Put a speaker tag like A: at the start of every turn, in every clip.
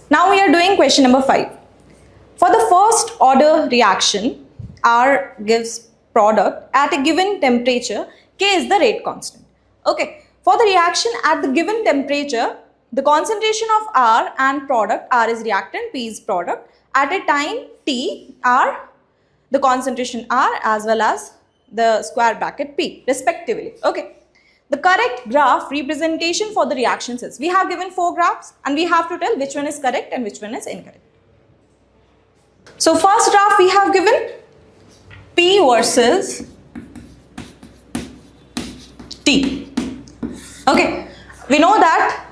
A: Now we are doing question number 5. For the first order reaction, R gives product at a given temperature, K is the rate constant. Okay, for the reaction at the given temperature, the concentration of R and product, R is reactant, P is product, at a time T, R, the concentration R as well as the square bracket P respectively. Okay. The correct graph representation for the reactions is, we have given 4 graphs and we have to tell which one is correct and which one is incorrect. So first graph we have given P versus T. Okay, we know that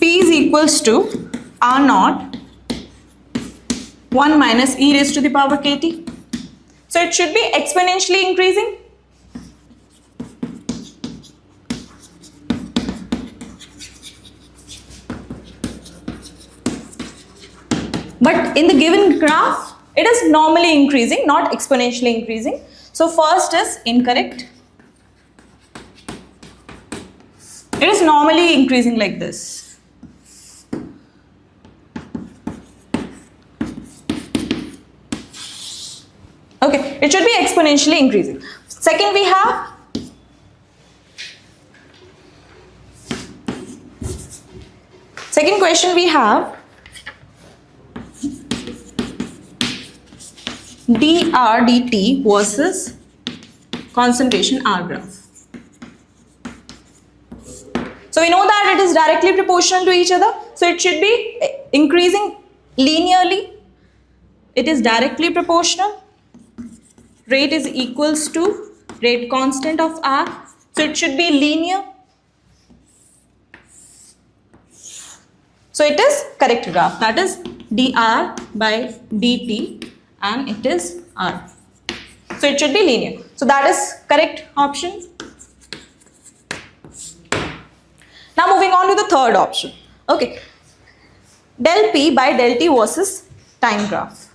A: P is equals to R naught 1 minus e raised to the power kt. So it should be exponentially increasing. But in the given graph, it is normally increasing, not exponentially increasing. So first is incorrect. It is normally increasing like this. Okay, it should be exponentially increasing. Second we have second question we have dr dt versus concentration R graph. So we know that it is directly proportional to each other. So it should be increasing linearly. It is directly proportional. Rate is equals to rate constant of R. So it should be linear. So it is correct graph. That is dr by dt. And it is R. So it should be linear. So that is correct option. Now moving on to the third option. Okay. Del P by del T versus time graph.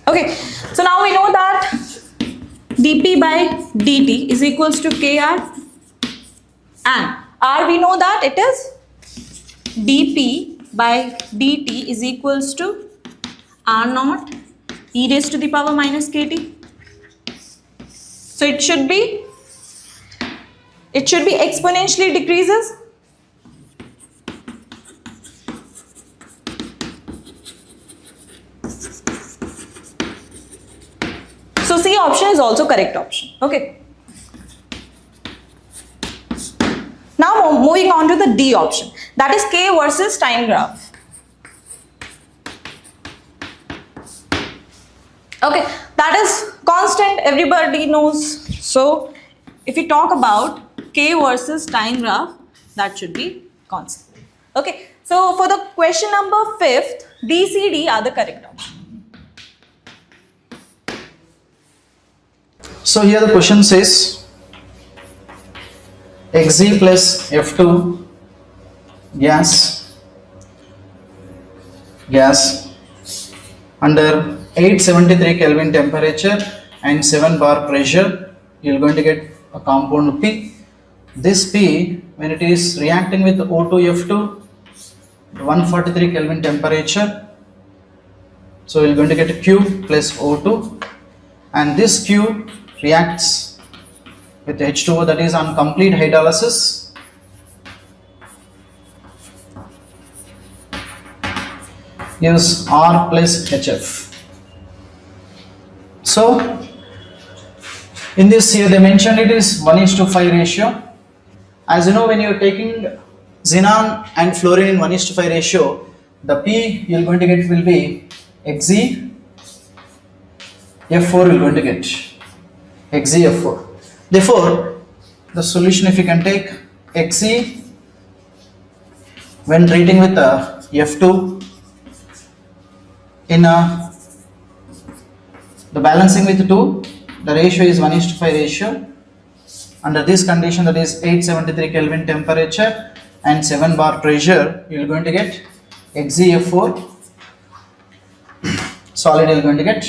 A: Okay, so now we know that dp by dt is equals to kr, and r we know that it is dp by dt is equals to r naught e raised to the power minus kt. So it should be exponentially decreases. So C option is also correct option. Okay. Now moving on to the D option. That is K versus time graph. Okay. That is constant. Everybody knows. So if we talk about K versus time graph, that should be constant. Okay. So for the question number 5th, D, C, D are the correct option.
B: So here the question says Xg plus F2 gas under 873 Kelvin temperature and 7 bar pressure, you are going to get a compound P. This P, when it is reacting with O2F2 at 143 Kelvin temperature, so you are going to get a Q plus O2, and this Q reacts with H2O, that is on complete hydrolysis. Gives R plus HF. So in this here they mentioned it is 1:5 ratio. As you know, when you are taking xenon and fluorine in 1:5 ratio, the P you are going to get will be Xg F4 you are going to get. XeF4. Therefore, the solution, if you can take Xe when treating with F2 in the balancing with 2, the ratio is 1:5 ratio. Under this condition, that is 873 Kelvin temperature and 7 bar pressure, you are going to get XeF4 solid you are going to get.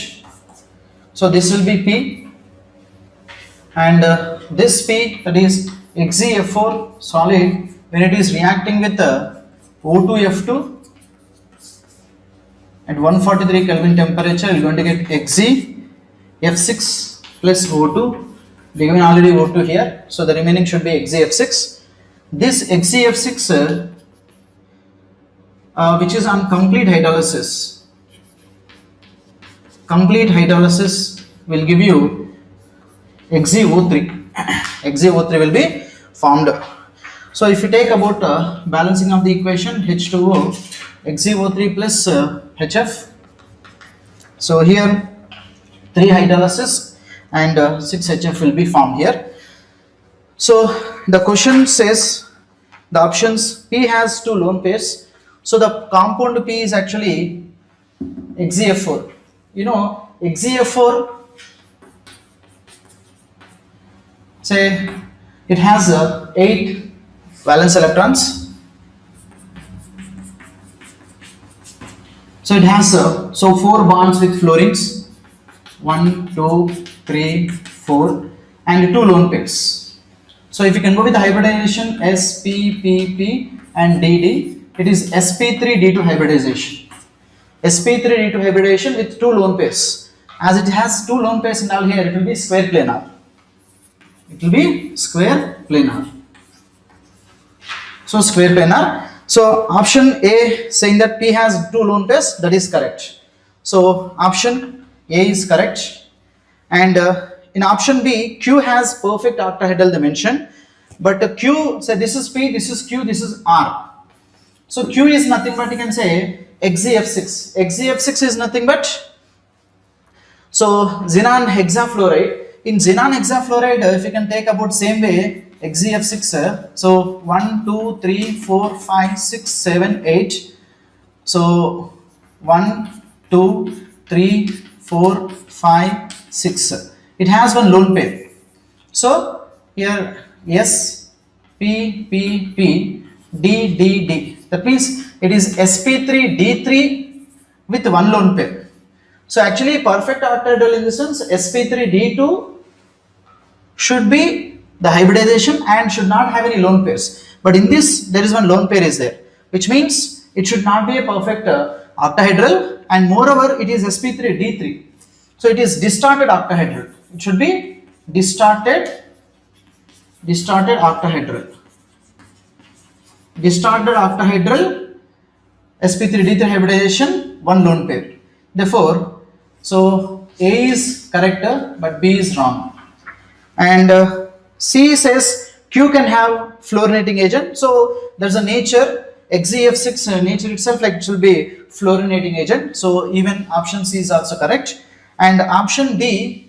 B: So this will be P, and this P, that is XeF4 solid, when it is reacting with O2F2 at 143 Kelvin temperature, you are going to get XeF6 plus O2. We given already O2 here, so the remaining should be XeF6. This XeF6 which is on complete hydrolysis will give you XeO3. XeO3 will be formed. So if you take about balancing of the equation, H2O XeO3 plus HF. So here 3 hydrolysis and 6 HF will be formed here. So the question says the options P has 2 lone pairs. So the compound P is actually XeF4. You know, XeF4, say it has 8 valence electrons. So it has 4 bonds with fluorines, 1, 2, 3, 4, and 2 lone pairs. So if you can go with the hybridization sp,p,p and dd, it is sp3d2 hybridization. sp3d2 hybridization with 2 lone pairs. As it has 2 lone pairs and all here, it will be square planar. It will be square planar. So square planar. So option A saying that P has 2 lone pairs, that is correct. So option A is correct. And in option B, Q has perfect octahedral dimension, but Q, say this is P, this is Q, this is R. So Q is nothing but you can say XeF6. XeF6 is nothing but, so xenon hexafluoride. In xenon hexafluoride, if you can take about same way XeF6, so 1, 2, 3, 4, 5, 6, 7, 8. So 1, 2, 3, 4, 5, 6. It has 1 lone pair. So here S, P, P, P, D, D, D. That means it is sp3 d3 with 1 lone pair. So actually perfect octahedral in the sense sp3 d2 should be the hybridization and should not have any lone pairs. But in this there is 1 lone pair is there, which means it should not be a perfect octahedral, and moreover it is sp3 d3. So it is distorted octahedral. It should be distorted octahedral. Distorted octahedral, sp3d3 hybridization, 1 lone pair. Therefore, so A is correct but B is wrong. And C says Q can have fluorinating agent. So there's a nature, XeF6 nature itself like it will be fluorinating agent. So even option C is also correct. And option D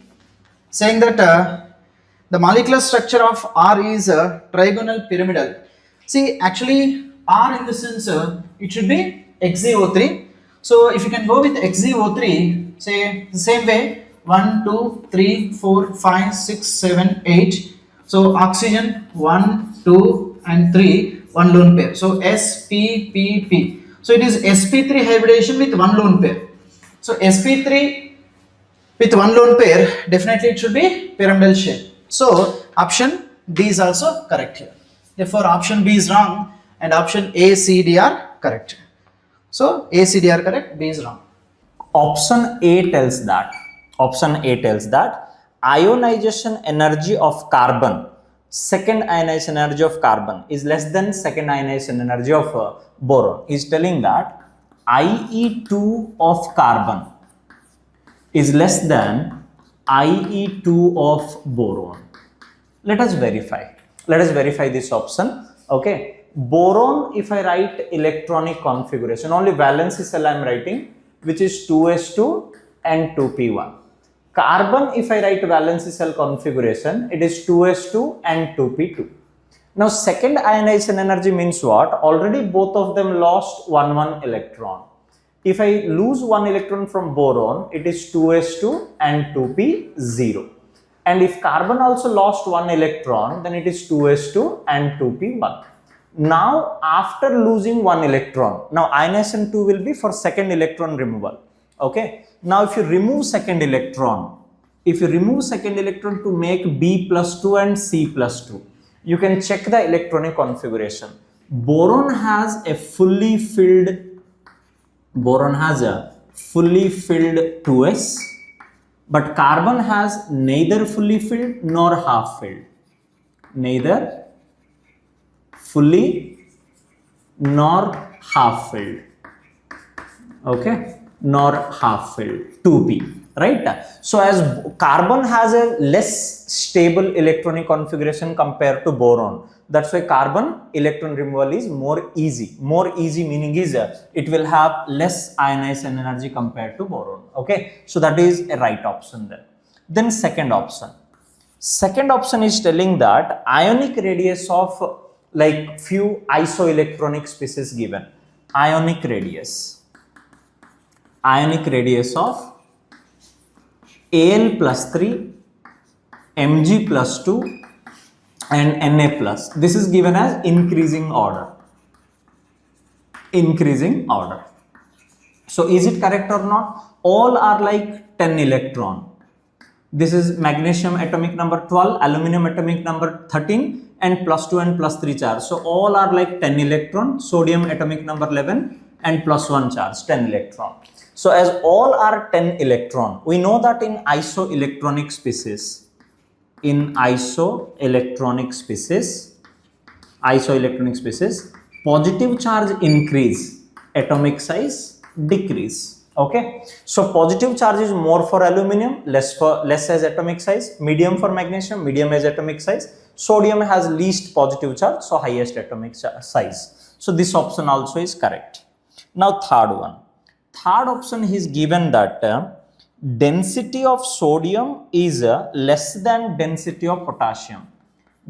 B: saying that the molecular structure of R is trigonal pyramidal. See, actually R in the sense it should be XeO3. So if you can go with XeO3, say the same way 1, 2, 3, 4, 5, 6, 7, 8. So oxygen 1, 2 and 3, 1 lone pair. So S, P, P, P. So it is sp3 hybridization with 1 lone pair. So sp3 with 1 lone pair, definitely it should be pyramidal shape. So option D is also correct here. Therefore option B is wrong and option A, C, D are correct. So A, C, D are correct, B is wrong.
C: Option A tells that ionization energy of carbon, second ionization energy of carbon is less than second ionization energy of boron. Is telling that IE2 of carbon is less than IE2 of boron. Let us verify this option. Okay, boron, if I write electronic configuration, only valency cell I am writing, which is 2s2 and 2p1. Carbon, if I write valency cell configuration, it is 2s2 and 2p2. Now second ionization energy means what? Already both of them lost 1 electron. If I lose 1 electron from boron, it is 2s2 and 2p0. And if carbon also lost one electron, then it is 2s2 and 2p1. Now, after losing one electron, now ionization 2 will be for second electron removal. Okay. Now, if you remove second electron, to make B plus 2 and C plus 2, you can check the electronic configuration. Boron has a fully filled 2s, but carbon has neither fully filled nor half filled. Neither fully nor half filled. Okay, nor half filled, 2p, right? So as carbon has a less stable electronic configuration compared to boron, that's why carbon electron removal is more easy. More easy meaning is it will have less ionization energy compared to boron. Okay, so that is a right option there. Then second option is telling that ionic radius of like few isoelectronic species given. Ionic radius of Al plus 3, Mg plus 2 and Na plus. This is given as increasing order. So is it correct or not? All are like 10 electron. This is magnesium atomic number 12, aluminum atomic number 13 and plus 2 and plus 3 charge. So all are like 10 electron, sodium atomic number 11 and plus 1 charge, 10 electron. So as all are 10 electron, we know that in isoelectronic species, positive charge increase, atomic size decrease. Okay, so positive charge is more for aluminum, less as atomic size, medium for magnesium, medium as atomic size, sodium has least positive charge, so highest atomic size. So this option also is correct. Now third option is given that density of sodium is less than density of potassium.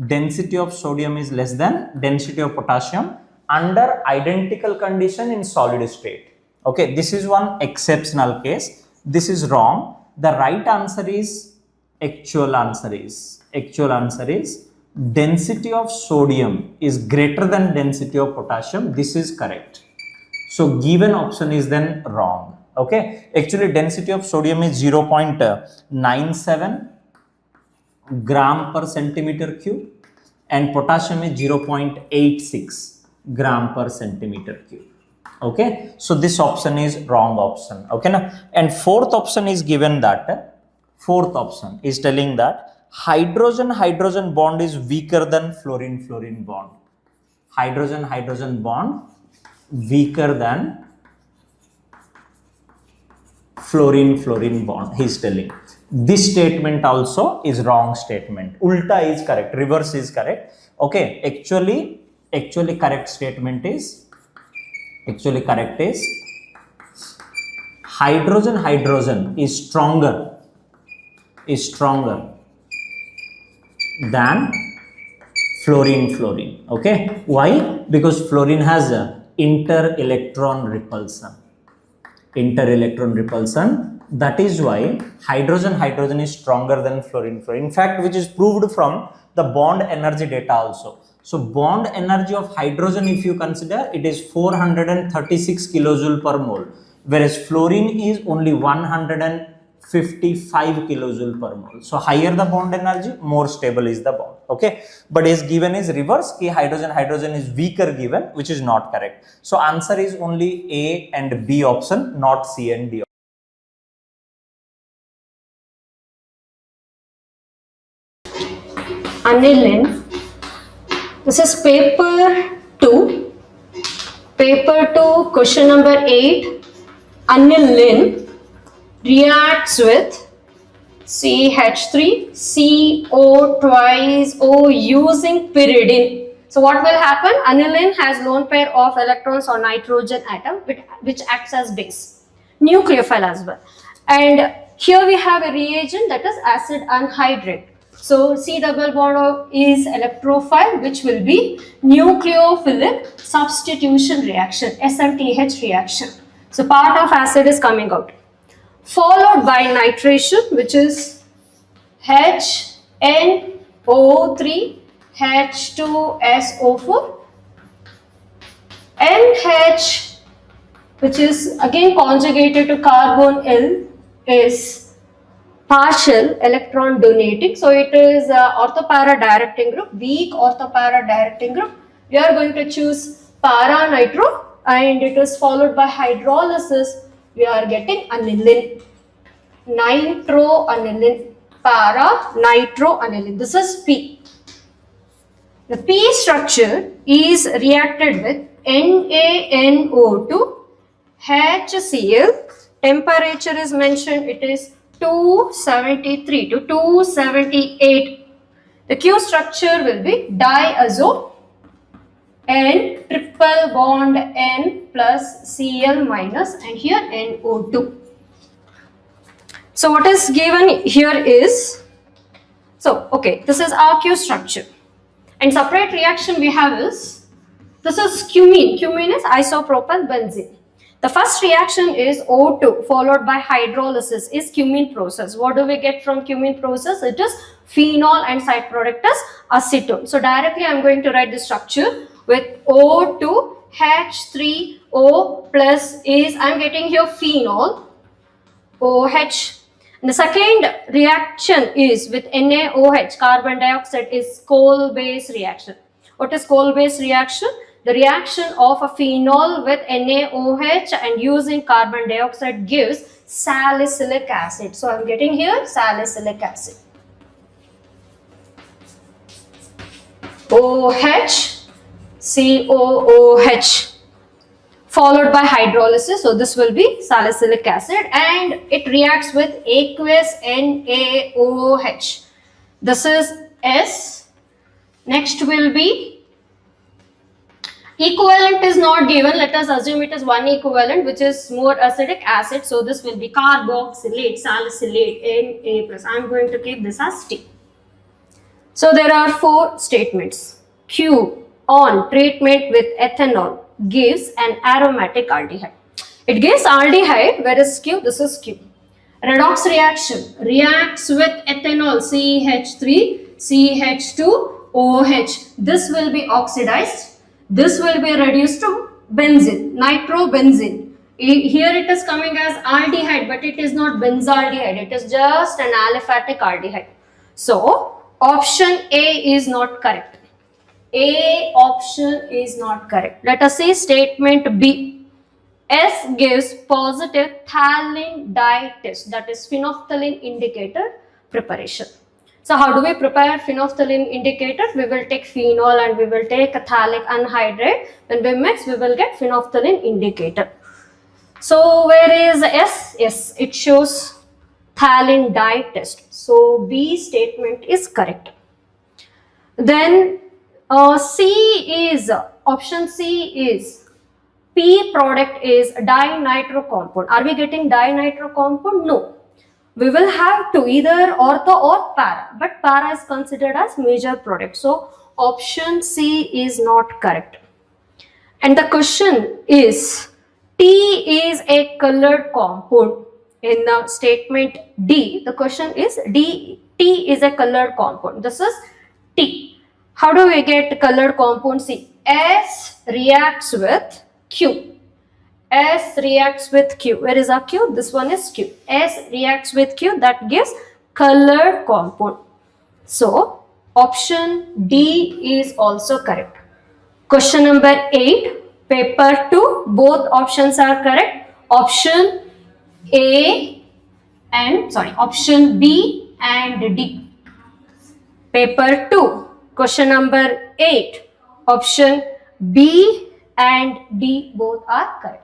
C: Density of sodium is less than density of potassium under identical condition in solid state. Okay, this is one exceptional case. This is wrong. The right answer is actual answer is density of sodium is greater than density of potassium. This is correct. So given option is then wrong. Okay, actually density of sodium is 0.97 gram per centimeter cube and potassium is 0.86 gram per centimeter cube. Okay, so this option is wrong option. Okay, now and fourth option is telling that hydrogen bond is weaker than fluorine bond. Hydrogen bond weaker than fluorine bond, he is telling. This statement also is wrong statement. Ulta is correct, reverse is correct. Okay, actually correct statement is hydrogen is stronger than fluorine. Okay, why? Because fluorine has a inter-electron repulsion. That is why hydrogen is stronger than fluorine. In fact, which is proved from the bond energy data also. So bond energy of hydrogen, if you consider, it is 436 kilojoule per mole, whereas fluorine is only 155 kilojoule per mole. So higher the bond energy, more stable is the bond. Okay, but is given is reverse, ki hydrogen is weaker given, which is not correct. So answer is only A and B option, not C and D.
D: Aniline. This is paper 2. Question number 8. Aniline reacts with CH3, CO twice O using pyridine. So what will happen? Aniline has lone pair of electrons on nitrogen atom which acts as base. Nucleophile as well. And here we have a reagent, that is acid anhydride. So C double bond is electrophile, which will be nucleophilic substitution reaction, SMTH reaction. So part of acid is coming out. Followed by nitration, which is HNO3, H2SO4, NH, which is again conjugated to carbon L, is partial electron donating. So it is orthopara directing group, weak orthopara directing group. We are going to choose para nitro, and it is followed by hydrolysis. We are getting aniline, nitroaniline, para nitroaniline. This is P. The P structure is reacted with NaNO2, HCl. Temperature is mentioned, it is 273 to 278. The Q structure will be diazo, N triple bond N plus Cl minus, and here NO2. So what is given here is, so okay, this is our Q structure. And separate reaction we have is, this is cumene. Cumene is isopropyl benzene. The first reaction is O2 followed by hydrolysis is cumene process. What do we get from cumene process? It is phenol and side product is acetone. So directly I am going to write the structure with O2 H3O plus is, I am getting here phenol OH. And the second reaction is with NaOH, carbon dioxide, is coal-based reaction. What is coal-based reaction? The reaction of a phenol with NaOH and using carbon dioxide gives salicylic acid. So I am getting here salicylic acid. OH, COOH, followed by hydrolysis. So this will be salicylic acid, and it reacts with aqueous NaOH. This is S. Next will be equivalent is not given. Let us assume it is one equivalent, which is more acidic acid. So this will be carboxylate, salicylate, Na plus. I am going to keep this as T. So there are four statements. Q on treatment with ethanol gives an aromatic aldehyde. It gives aldehyde, whereas Q, this is Q. Redox reaction reacts with ethanol CH3, CH2OH. This will be oxidized. This will be reduced to benzene, nitrobenzene. Here it is coming as aldehyde, but it is not benzaldehyde. It is just an aliphatic aldehyde. So option A is not correct. A option is not correct. Let us see statement B. S gives positive phthalate dye test, that is phenolphthalein indicator preparation. So how do we prepare phenolphthalein indicator? We will take phenol and we will take phthalic anhydride. When we mix, we will get phenolphthalein indicator. So where is S? Yes, it shows phthalate dye test. So B statement is correct. Then C is, option C is, P product is dinitro compound. Are we getting dinitro compound? No. We will have to either ortho or para, but para is considered as major product. So option C is not correct. And the question is, T is a colored compound. In the statement D, the question is T is a colored compound. This is T. How do we get colored compound C? S reacts with Q. S reacts with Q. Where is our Q? This one is Q. S reacts with Q, that gives colored compound. So option D is also correct. Question number 8, paper 2, both options are correct. Option option B and D. Paper 2, question number 8, option B and D both are correct.